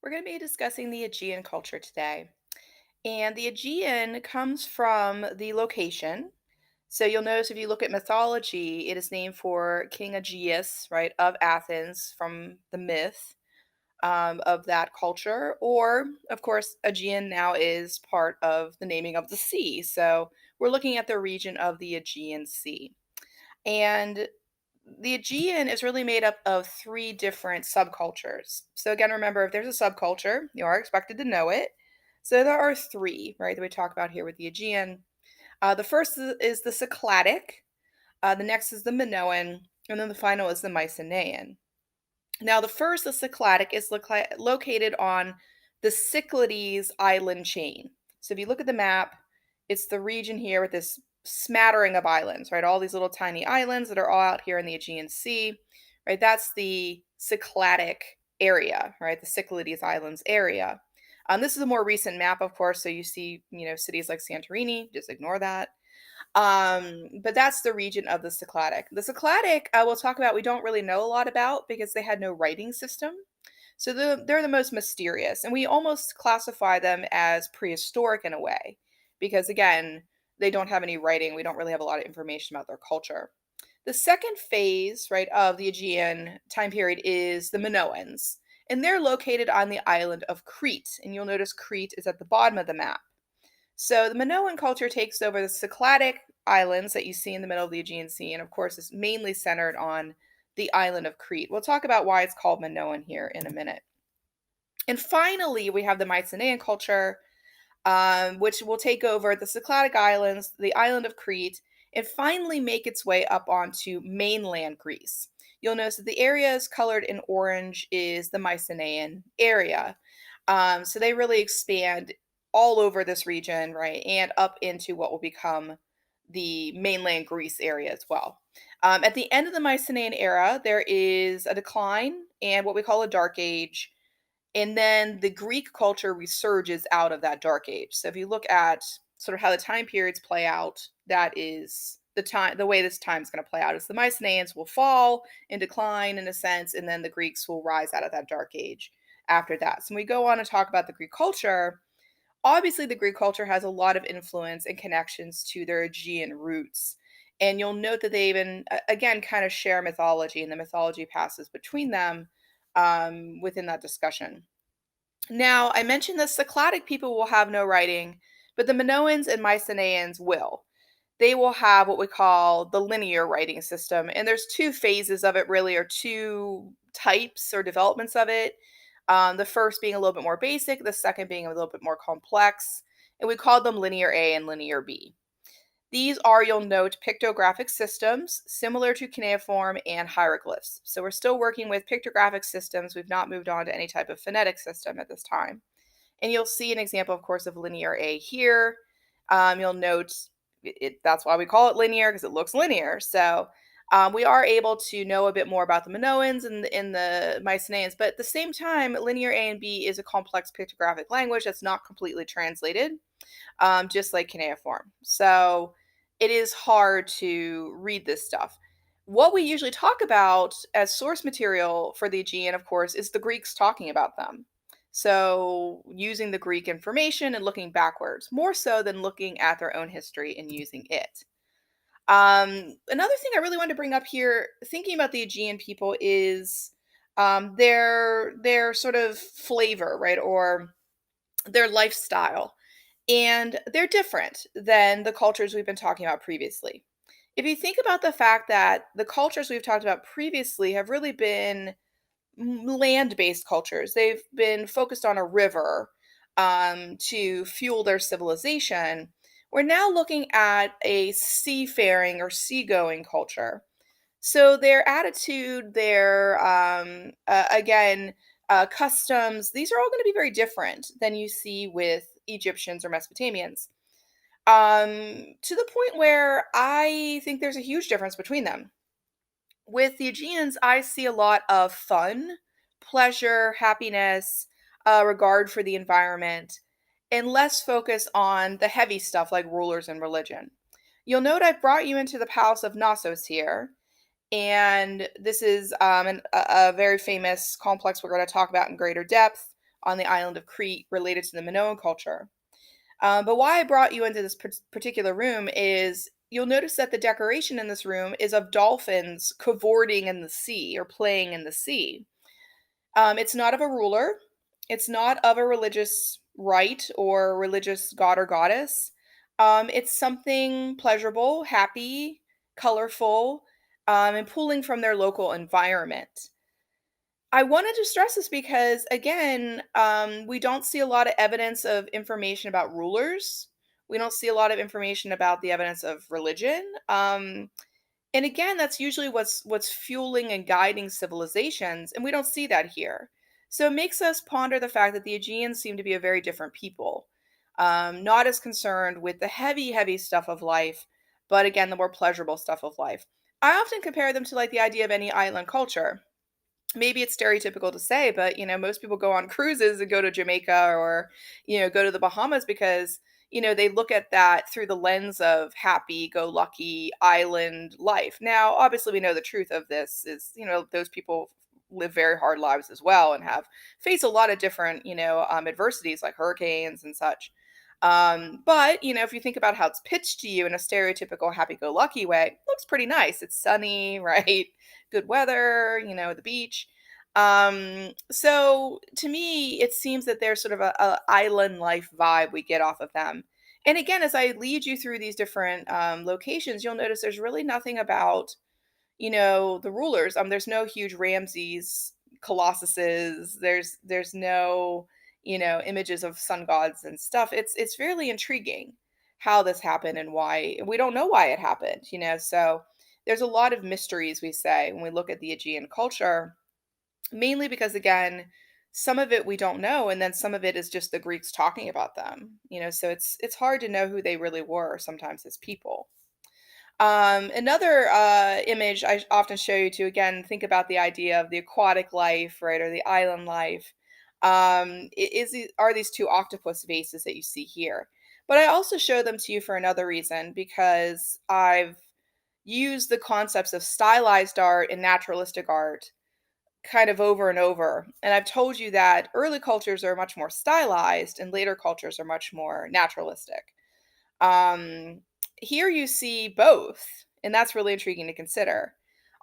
We're going to be discussing the Aegean culture today. And the Aegean comes from the location. So you'll notice if you look at mythology, it is named for King Aegeus, right, of Athens from the myth of that culture. Or, of course, Aegean now is part of the naming of the sea. So we're looking at the region of the Aegean Sea. And the Aegean is really made up of three different subcultures. So again, remember, if there's a subculture, you are expected to know it. So there are three, right, that we talk about here with the Aegean. The first is the Cycladic, the next is the Minoan, and then the final is the Mycenaean. Now, the first, the Cycladic, is located on the Cyclades island chain. So if you look at the map, it's the region here with this smattering of islands, right? All these little tiny islands that are all out here in the Aegean Sea, right? That's the Cycladic area, right? The Cyclades Islands area. This is a more recent map, of course, so you see, cities like Santorini. Just ignore that. But that's the region of the Cycladic. The Cycladic, we'll talk about, we don't really know a lot about because they had no writing system. So they're the most mysterious, and we almost classify them as prehistoric in a way because, again, they don't have any writing. We don't really have a lot of information about their culture. The second phase, right, of the Aegean time period is the Minoans, and they're located on the island of Crete. And you'll notice Crete is at the bottom of the map. So the Minoan culture takes over the Cycladic islands that you see in the middle of the Aegean Sea, and of course is mainly centered on the island of Crete. We'll talk about why it's called Minoan here in a minute. And finally, we have the Mycenaean culture, which will take over the Cycladic islands, the island of Crete, and finally make its way up onto mainland Greece. You'll notice that the areas colored in orange is the Mycenaean area. So they really expand all over this region, right, and up into what will become the mainland Greece area as well. At the end of the Mycenaean era, there is a decline and what we call a dark age, and then the Greek culture resurges out of that dark age. So if you look at sort of how the time periods play out, that is the way this time is going to play out is the Mycenaeans will fall and decline in a sense, and then the Greeks will rise out of that dark age after that. So when we go on and talk about the Greek culture, obviously the Greek culture has a lot of influence and connections to their Aegean roots. And you'll note that they even, again, kind of share mythology, and the mythology passes between them within that discussion. Now, I mentioned the Cycladic people will have no writing, but the Minoans and Mycenaeans will. They will have what we call the linear writing system, and there's two phases of it, really, or two types or developments of it. The first being a little bit more basic, the second being a little bit more complex, and we call them linear A and linear B. These are, you'll note, pictographic systems similar to cuneiform and hieroglyphs. So we're still working with pictographic systems. We've not moved on to any type of phonetic system at this time. And you'll see an example, of course, of linear A here. You'll note that's why we call it linear, because it looks linear. So we are able to know a bit more about the Minoans and the Mycenaeans, but at the same time, linear A and B is a complex pictographic language that's not completely translated, just like cuneiform. So it is hard to read this stuff. What we usually talk about as source material for the Aegean, of course, is the Greeks talking about them. So using the Greek information and looking backwards, more so than looking at their own history and using it. Another thing I really wanted to bring up here, thinking about the Aegean people, is their sort of flavor, right, or their lifestyle. And they're different than the cultures we've been talking about previously. If you think about the fact that the cultures we've talked about previously have really been land-based cultures, they've been focused on a river to fuel their civilization. We're now looking at a seafaring or seagoing culture. So their attitude, their again customs, these are all going to be very different than you see with Egyptians or Mesopotamians. To the point where I think there's a huge difference between them. With the Aegeans, I see a lot of fun, pleasure, happiness, regard for the environment, and less focus on the heavy stuff like rulers and religion. You'll note I've brought you into the Palace of Knossos here, and this is a very famous complex we're going to talk about in greater depth. on the island of Crete related to the Minoan culture. But why I brought you into this particular room is you'll notice that the decoration in this room is of dolphins cavorting in the sea or playing in the sea. It's not of a ruler, it's not of a religious rite or religious god or goddess. It's something pleasurable, happy, colorful, and pulling from their local environment. I wanted to stress this because, again, we don't see a lot of evidence of information about rulers. We don't see a lot of information about the evidence of religion. And again, that's usually what's fueling and guiding civilizations, and we don't see that here. So it makes us ponder the fact that the Aegeans seem to be a very different people, not as concerned with the heavy, heavy stuff of life, but again, the more pleasurable stuff of life. I often compare them to like the idea of any island culture. Maybe it's stereotypical to say, but most people go on cruises and go to Jamaica or go to the Bahamas because they look at that through the lens of happy go lucky island life. Now, obviously we know the truth of this is, those people live very hard lives as well and have faced a lot of different, adversities like hurricanes and such. But if you think about how it's pitched to you in a stereotypical happy go lucky way, it looks pretty nice. It's sunny, right? Good weather, the beach. So to me, it seems that there's sort of a island life vibe we get off of them. And again, as I lead you through these different locations, you'll notice there's really nothing about the rulers. There's no huge Ramses, Colossuses. There's no images of sun gods and stuff. It's really intriguing how this happened and why we don't know why it happened. So there's a lot of mysteries we say when we look at the Aegean culture, mainly because again, some of it we don't know, and then some of it is just the Greeks talking about them. So it's hard to know who they really were sometimes as people. Another image I often show you to again think about the idea of the aquatic life, right, or the island life. Are these two octopus vases that you see here? But I also show them to you for another reason because I've used the concepts of stylized art and naturalistic art kind of over and over. And I've told you that early cultures are much more stylized and later cultures are much more naturalistic. Um, Here you see both, and that's really intriguing to consider.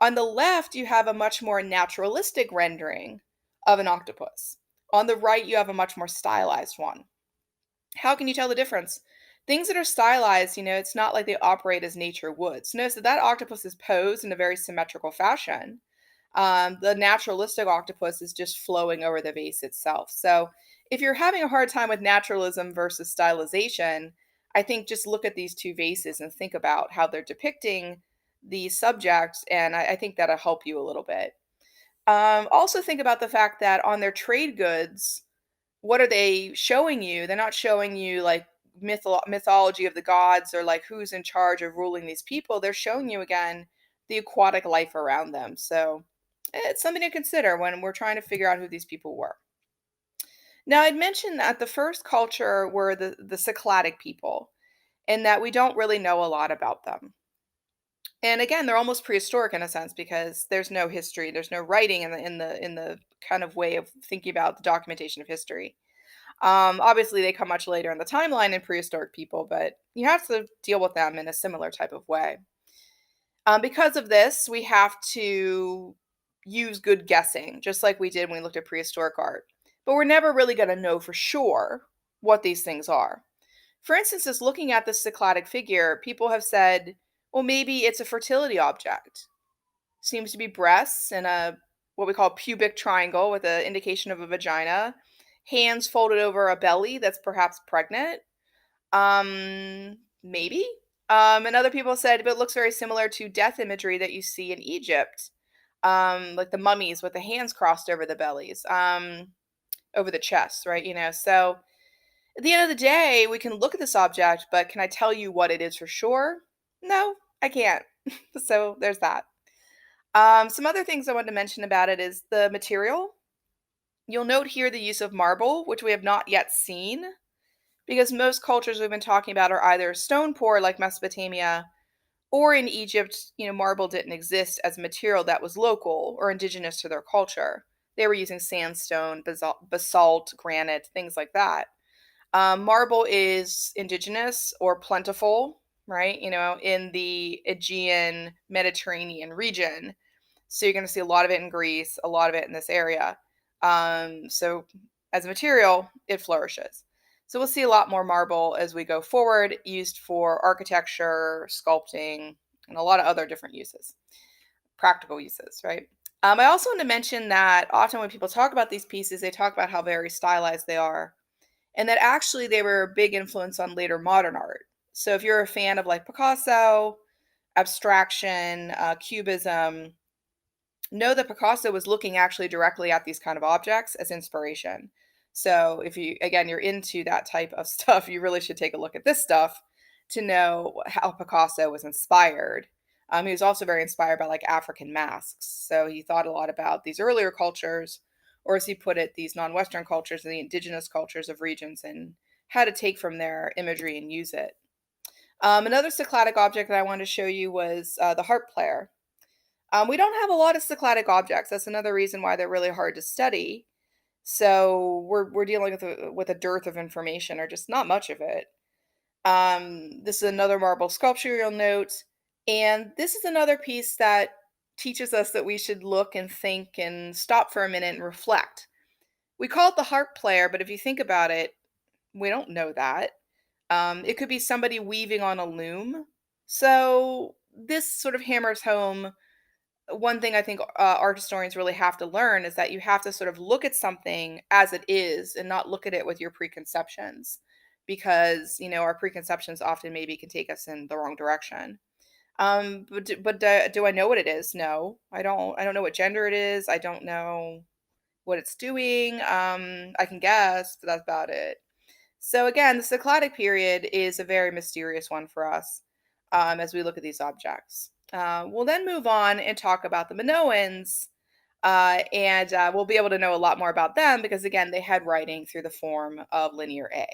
On the left, you have a much more naturalistic rendering of an octopus. On the right, you have a much more stylized one. How can you tell the difference? Things that are stylized, it's not like they operate as nature would. So notice that that octopus is posed in a very symmetrical fashion. The naturalistic octopus is just flowing over the vase itself. So if you're having a hard time with naturalism versus stylization, I think just look at these two vases and think about how they're depicting the subject, and I think that'll help you a little bit. Also, think about the fact that on their trade goods, what are they showing you? They're not showing you like mythology of the gods or like who's in charge of ruling these people. They're showing you again the aquatic life around them. So it's something to consider when we're trying to figure out who these people were. Now, I'd mentioned that the first culture were the Cycladic people, and that we don't really know a lot about them. And again, they're almost prehistoric in a sense because there's no history, there's no writing in the kind of way of thinking about the documentation of history. Obviously, they come much later in the timeline in prehistoric people, but you have to deal with them in a similar type of way. Because of this, we have to use good guessing, just like we did when we looked at prehistoric art. But we're never really going to know for sure what these things are. For instance, just looking at the Cycladic figure, people have said, well, maybe it's a fertility object. Seems to be breasts and a what we call pubic triangle with an indication of a vagina, hands folded over a belly that's perhaps pregnant. Maybe. And other people said, but it looks very similar to death imagery that you see in Egypt, like the mummies with the hands crossed over the bellies, over the chest, right? So at the end of the day, we can look at this object, but can I tell you what it is for sure? No, I can't. So there's that. Some other things I wanted to mention about it is the material. You'll note here the use of marble, which we have not yet seen, because most cultures we've been talking about are either stone poor, like Mesopotamia, or in Egypt, marble didn't exist as a material that was local or indigenous to their culture. They were using sandstone, basalt, granite, things like that. Marble is indigenous or plentiful, right? In the Aegean Mediterranean region. So you're going to see a lot of it in Greece, a lot of it in this area. So as a material, it flourishes. So we'll see a lot more marble as we go forward, used for architecture, sculpting, and a lot of other different uses, practical uses, right? I also want to mention that often when people talk about these pieces, they talk about how very stylized they are, and that actually they were a big influence on later modern art. So if you're a fan of like Picasso, abstraction, cubism, know that Picasso was looking actually directly at these kind of objects as inspiration. So if you, again, you're into that type of stuff, you really should take a look at this stuff to know how Picasso was inspired. He was also very inspired by like African masks. So he thought a lot about these earlier cultures, or as he put it, these non-Western cultures and the indigenous cultures of regions, and how to take from their imagery and use it. Another Cycladic object that I wanted to show you was the harp player. We don't have a lot of Cycladic objects. That's another reason why they're really hard to study. So we're dealing with a dearth of information, or just not much of it. This is another marble sculpture you'll note, and this is another piece that teaches us that we should look and think and stop for a minute and reflect. We call it the harp player, but if you think about it, we don't know that. It could be somebody weaving on a loom. So this sort of hammers home one thing I think art historians really have to learn is that you have to sort of look at something as it is and not look at it with your preconceptions, because our preconceptions often maybe can take us in the wrong direction. Do I know what it is? No, I don't. I don't know what gender it is. I don't know what it's doing. I can guess, but that's about it. So again, the Cycladic period is a very mysterious one for us as we look at these objects. We'll then move on and talk about the Minoans, and we'll be able to know a lot more about them because, again, they had writing through the form of Linear A.